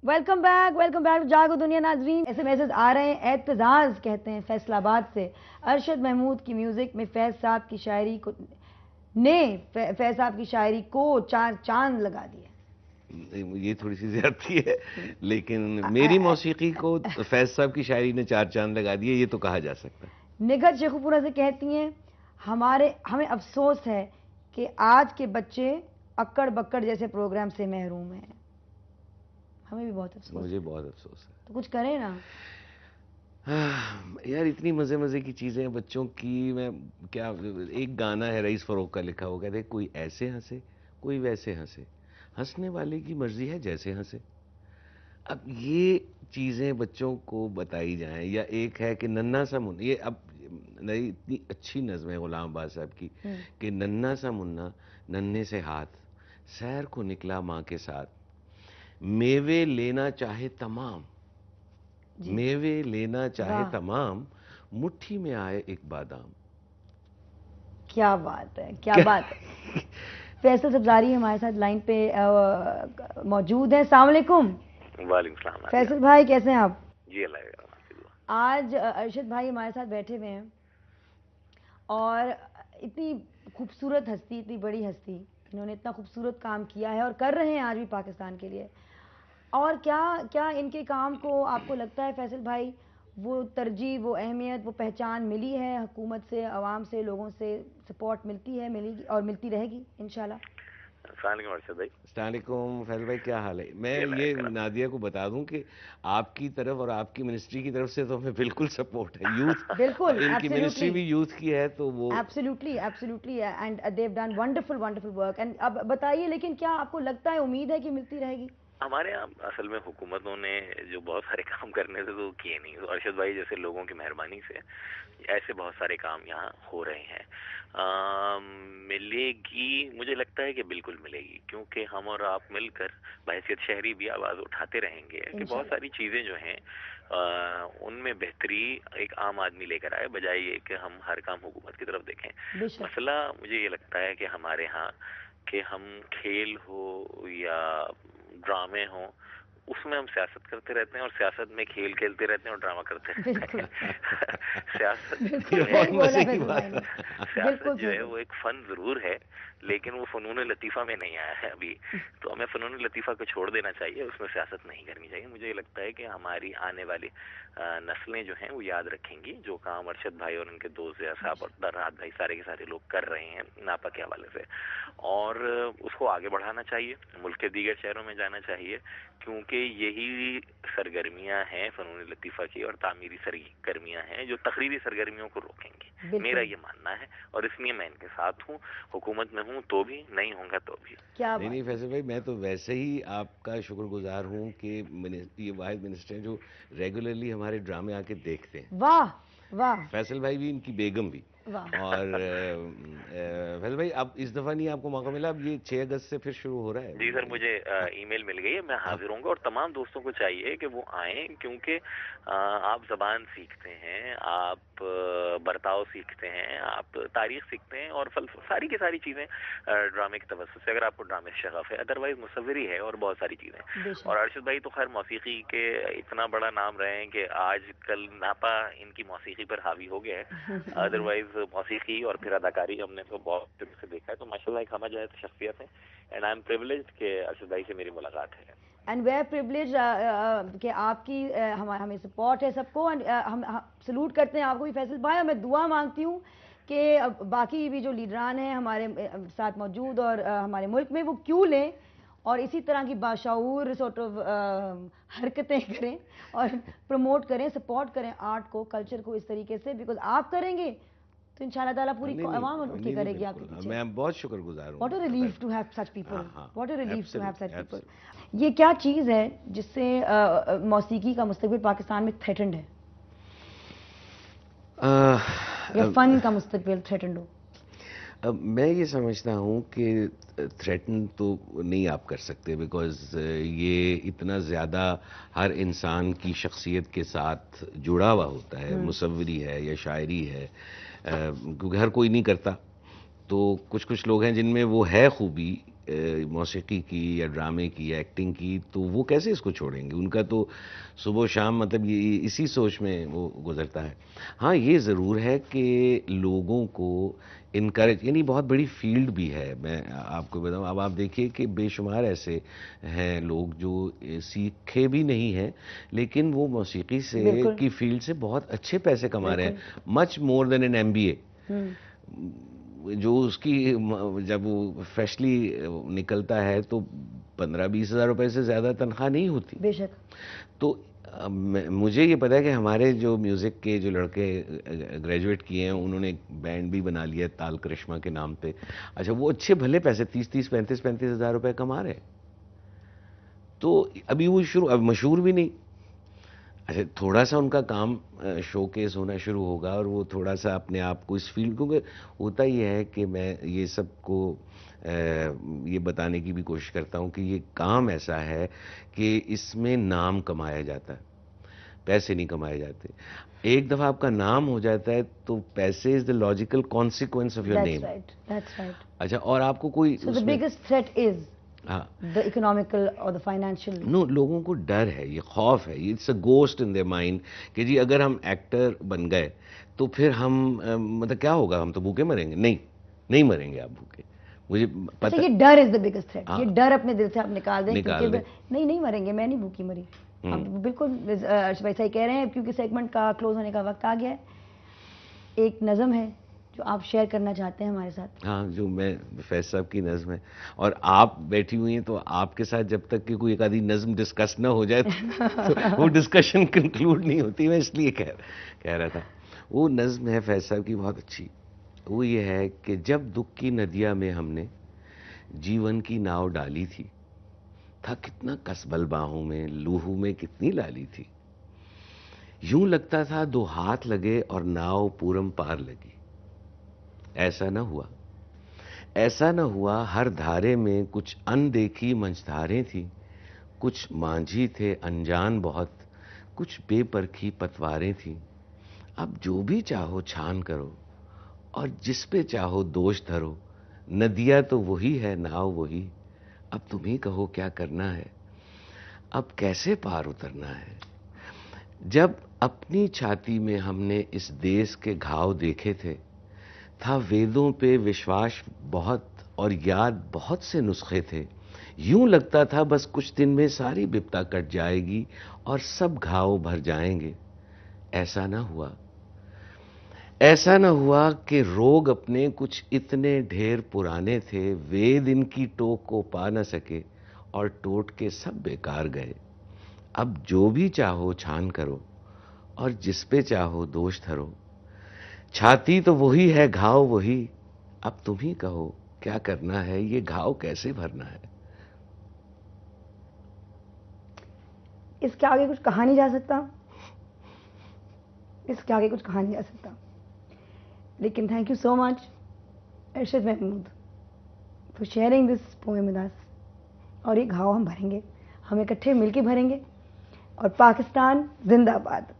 Welcome back جاگو دنیا ناظرین. ایسے میسج آ رہے ہیں. اعتزاز کہتے ہیں فیصل آباد سے, ارشد محمود کی میوزک میں فیض صاحب کی شاعری کو فیض صاحب کی شاعری کو 4 چاند لگا دیا. یہ تھوڑی سی زیادتی ہے, لیکن میری موسیقی کو فیض صاحب کی شاعری نے 4 چاند لگا دیے, یہ تو کہا جا سکتا ہے. نگہت شیخو پورہ سے کہتی ہیں ہمیں افسوس ہے کہ آج کے بچے اکڑ بکڑ جیسے پروگرام سے محروم ہیں. ہمیں بھی بہت افسوس ہے. مجھے بہت افسوس ہے. تو کچھ کریں نا یار, اتنی مزے کی چیزیں ہیں بچوں کی. میں کیا, ایک گانا ہے رئیس فروغ کا لکھا ہوا, کہتے ہیں کوئی ایسے ہنسے کوئی ویسے ہنسے, ہنسنے والے کی مرضی ہے جیسے ہنسے. اب یہ چیزیں بچوں کو بتائی جائیں, یا ایک ہے کہ ننھا سا منا, یہ اب نئی اتنی اچھی نظم ہے غلام عباس صاحب کی کہ ننھا سا منا ننھے سے ہاتھ سیر کو نکلا ماں کے ساتھ, میوے لینا چاہے تمام میوے لینا چاہے تمام, مٹھی میں آئے ایک بادام. کیا بات ہے, کیا بات ہے. فیصل سبزاری ہمارے ساتھ لائن پہ موجود ہیں. السلام علیکم. وعلیکم السلام. فیصل بھائی کیسے ہیں آپ؟ جی اللہ. آج ارشد بھائی ہمارے ساتھ بیٹھے ہوئے ہیں, اور اتنی خوبصورت ہستی, اتنی بڑی ہستی, انہوں نے اتنا خوبصورت کام کیا ہے اور کر رہے ہیں آج بھی پاکستان کے لیے. اور کیا ان کے کام کو آپ کو لگتا ہے فیصل بھائی وہ ترجیح, وہ اہمیت, وہ پہچان ملی ہے حکومت سے, عوام سے, لوگوں سے سپورٹ ملتی ہے, ملے گی اور ملتی رہے گی انشاءاللہ؟ السلام علیکم ارشد بھائی. السلام علیکم فیضل بھائی, کیا حال ہے؟ میں یہ نادیہ کو بتا دوں کہ آپ کی طرف اور آپ کی منسٹری کی طرف سے تو ہمیں بالکل سپورٹ ہے. یوتھ, بالکل, ان کی منسٹری بھی یوتھ کی ہے تو وہ absolutely and they have done wonderful work. And اب بتائیے, لیکن کیا آپ کو لگتا ہے, امید ہے کہ ملتی رہے گی؟ ہمارے یہاں اصل میں حکومتوں نے جو بہت سارے کام کرنے سے تو کیے نہیں, تو ارشد بھائی جیسے لوگوں کی مہربانی سے ایسے بہت سارے کام یہاں ہو رہے ہیں. ملے گی, مجھے لگتا ہے کہ بالکل ملے گی, کیونکہ ہم اور آپ مل کر بحیثیت شہری بھی آواز اٹھاتے رہیں گے کہ بہت ساری چیزیں جو ہیں ان میں بہتری ایک عام آدمی لے کر آئے, بجائے یہ کہ ہم ہر کام حکومت کی طرف دیکھیں. مسئلہ مجھے یہ لگتا ہے کہ ہمارے ہاں کہ ہم کھیل ہو یا ڈرامے ہوں, اس میں ہم سیاست کرتے رہتے ہیں, اور سیاست میں کھیل کھیلتے رہتے ہیں اور ڈرامہ کرتے رہتے ہیں. سیاست جو ہے وہ ایک فن ضرور ہے, لیکن وہ فنون لطیفہ میں نہیں آیا ہے ابھی, تو ہمیں فنون لطیفہ کو چھوڑ دینا چاہیے, اس میں سیاست نہیں کرنی چاہیے. مجھے یہ لگتا ہے کہ ہماری آنے والی نسلیں جو ہیں وہ یاد رکھیں گی جو کام ارشد بھائی اور ان کے دوست صاحب اور درحات بھائی سارے کے سارے لوگ کر رہے ہیں ناپا کے حوالے سے, اور اس کو آگے بڑھانا چاہیے, ملک کے دیگر شہروں میں جانا چاہیے, کیونکہ یہی سرگرمیاں ہیں فنون لطیفہ کی اور تعمیری سرگرمیاں ہیں جو تقریری سرگرمیوں کو روکیں گی. میرا یہ ماننا ہے, اور اس لیے میں ان کے ساتھ ہوں, حکومت میں ہوں تو بھی, نہیں ہوں گا تو بھی. نہیں فیصل بھائی, میں تو ویسے ہی آپ کا شکر گزار ہوں کہ یہ واحد منسٹر ہیں جو ریگولرلی ہمارے ڈرامے آ کے دیکھتے ہیں. واہ واہ. فیصل بھائی بھی, ان کی بیگم بھی. اور فیصل بھائی, اب اس دفعہ نہیں آپ کو موقع ملا, اب یہ 6 اگست سے پھر شروع ہو رہا ہے. جی سر, مجھے ای میل مل گئی ہے, میں حاضر ہوں گا, اور تمام دوستوں کو چاہیے کہ وہ آئیں, کیونکہ آپ زبان سیکھتے ہیں, آپ برتاؤ سیکھتے ہیں, آپ تاریخ سیکھتے ہیں, اور ساری کی ساری چیزیں ڈرامے کی توسط سے, اگر آپ کو ڈرامے شغف ہے, ادروائز مصوری ہے, اور بہت ساری چیزیں. اور ارشد بھائی تو خیر موسیقی کے اتنا بڑا نام رہے ہیں کہ آج کل ناپا ان کی موسیقی پر حاوی ہو گیا ہے. ادروائز موسیقی اور پھر اداکاری ہم نے تو بہت دن سے دیکھا ہے, تو ماشاء اللہ ایک ہمہ جائے شخصیت ہے, اینڈ آئی ایم پریولیجڈ کہ ارشد بھائی سے میری ملاقات ہے. اینڈ وی آر پریولیج کہ آپ کی ہمیں سپورٹ ہے سب کو, ہم سلوٹ کرتے ہیں آپ کو بھی فیصل بھائی, اور میں دعا مانگتی ہوں کہ باقی بھی جو لیڈران ہیں ہمارے ساتھ موجود اور ہمارے ملک میں, وہ کیوں لیں اور اسی طرح کی باشعور سورٹ آف حرکتیں کریں اور پروموٹ کریں, سپورٹ کریں آرٹ کو, کلچر کو اس طریقے سے, بیکاز آپ کریں گے تو انشاءاللہ تعالیٰ پوری عوام اٹھ کے کرے گی آپ کے پیچھے. میں بہت شکر گزار ہوں. What a relief to have such people, what a relief to have such people. یہ کیا چیز ہے جس سے موسیقی کا مستقبل پاکستان میں تھریٹنڈ ہے, یا فن کا مستقبل تھریٹنڈ ہو؟ میں یہ سمجھتا ہوں کہ تھریٹن تو نہیں آپ کر سکتے, بیکاز یہ اتنا زیادہ ہر انسان کی شخصیت کے ساتھ جڑا ہوا ہوتا ہے, مصوری ہے یا شاعری ہے, کیونکہ ہر کوئی نہیں کرتا. تو کچھ لوگ ہیں جن میں وہ ہے خوبی موسیقی کی یا ڈرامے کی یا ایکٹنگ کی تو وہ کیسے اس کو چھوڑیں گے؟ ان کا تو صبح و شام مطلب یہ اسی سوچ میں وہ گزرتا ہے. ہاں یہ ضرور ہے کہ لوگوں کو انکریج، یعنی بہت بڑی فیلڈ بھی ہے. میں آپ کو بتاؤں، اب آپ دیکھیے کہ بے شمار ایسے ہیں لوگ جو سیکھے بھی نہیں ہیں لیکن وہ موسیقی سے بالکل. کی فیلڈ سے بہت اچھے پیسے کما رہے ہیں، بالکل. مچ مور دین این MBA. ہوں. جو اس کی جب وہ فریشلی نکلتا ہے تو 15-20 ہزار روپے سے زیادہ تنخواہ نہیں ہوتی. بے شک. تو مجھے یہ پتا ہے کہ ہمارے جو میوزک کے جو لڑکے گریجویٹ کیے ہیں انہوں نے ایک بینڈ بھی بنا لیا تال کرشمہ کے نام پہ. اچھا وہ اچھے بھلے پیسے 30-30 35-35 ہزار روپے کما رہے ہیں. تو ابھی وہ اب مشہور بھی نہیں. اچھا تھوڑا سا ان کا کام شو کیس ہونا شروع ہوگا اور وہ تھوڑا سا اپنے آپ کو اس فیلڈ، کیونکہ ہوتا یہ ہے کہ میں یہ سب کو یہ بتانے کی بھی کوشش کرتا ہوں کہ یہ کام ایسا ہے کہ اس میں نام کمایا جاتا ہے، پیسے نہیں کمائے جاتے. ایک دفعہ آپ کا نام ہو جاتا ہے تو پیسے is the logical consequence of your name. That's right. اچھا اور آپ کو کوئی So the biggest threat is ہاں the economical or the financial. نو، لوگوں کو ڈر ہے، یہ خوف ہے، it's a ghost in their mind کہ جی اگر ہم ایکٹر بن گئے تو پھر ہم مطلب کیا ہوگا، ہم تو بھوکے مریں گے. نہیں مریں گے آپ بھوکے. مجھے پتہ یہ ڈر از دا بگیسٹ تھریٹ. یہ ڈر اپنے دل سے آپ نکال دیں نکال کیونکہ دیں. نہیں مریں گے، میں نہیں بھوکی مری. بالکل ارشد بھائی صحیح کہہ رہے ہیں کیونکہ سیگمنٹ کا کلوز ہونے کا وقت آ گیا ہے. ایک نظم ہے جو آپ شیئر کرنا چاہتے ہیں ہمارے ساتھ. ہاں جو میں فیض صاحب کی نظم ہے اور آپ بیٹھی ہوئی ہیں تو آپ کے ساتھ جب تک کہ کوئی ایک آدھی نظم ڈسکس نہ ہو جائے تو وہ ڈسکشن کنکلوڈ نہیں ہوتی. میں اس لیے کہہ رہا تھا. وہ نظم ہے فیض صاحب کی بہت اچھی. وہ یہ ہے کہ جب دکھ کی ندیا میں ہم نے جیون کی ناؤ ڈالی تھی، تھا کتنا کسبل باہوں میں، لوہو میں کتنی لالی تھی. یوں لگتا تھا دو ہاتھ لگے اور ناؤ پورم پار لگی. ایسا نہ ہوا، ایسا نہ ہوا. ہر دھارے میں کچھ اندیکھی منجدھاریں تھیں، کچھ مانجھی تھے انجان بہت، کچھ بے پرکھی پتواریں تھیں. اب جو بھی چاہو چھان کرو اور جس پہ چاہو دوش دھرو. ندیا تو وہی ہے، ناؤ وہی. اب تم ہی کہو کیا کرنا ہے، اب کیسے پار اترنا ہے. جب اپنی چھاتی میں ہم نے اس دیس کے گھاؤ دیکھے تھے، تھا ویدوں پہ وشواس بہت اور یاد بہت سے نسخے تھے. یوں لگتا تھا بس کچھ دن میں ساری بپتا کٹ جائے گی اور سب گھاؤ بھر جائیں گے. ایسا نہ ہوا، ایسا نہ ہوا کہ روگ اپنے کچھ اتنے ڈھیر پرانے تھے، وید ان کی ٹوک کو پا نہ سکے اور ٹوٹ کے سب بیکار گئے. اب جو بھی چاہو چھان کرو اور جس پہ چاہو دوش دھرو. چھاتی تو وہی ہے، گھاؤ وہی. اب تم ہی کہو کیا کرنا ہے، یہ گھاؤ کیسے بھرنا ہے. اس کے آگے کچھ کہا نہیں جا سکتا، اس کے آگے کچھ کہا نہیں جا سکتا. لیکن thank you so much Arshad Mahmood for sharing this poem with us. اور یہ گھاؤ ہم بھریں گے، ہم اکٹھے مل کے بھریں گے. اور پاکستان زندہ باد.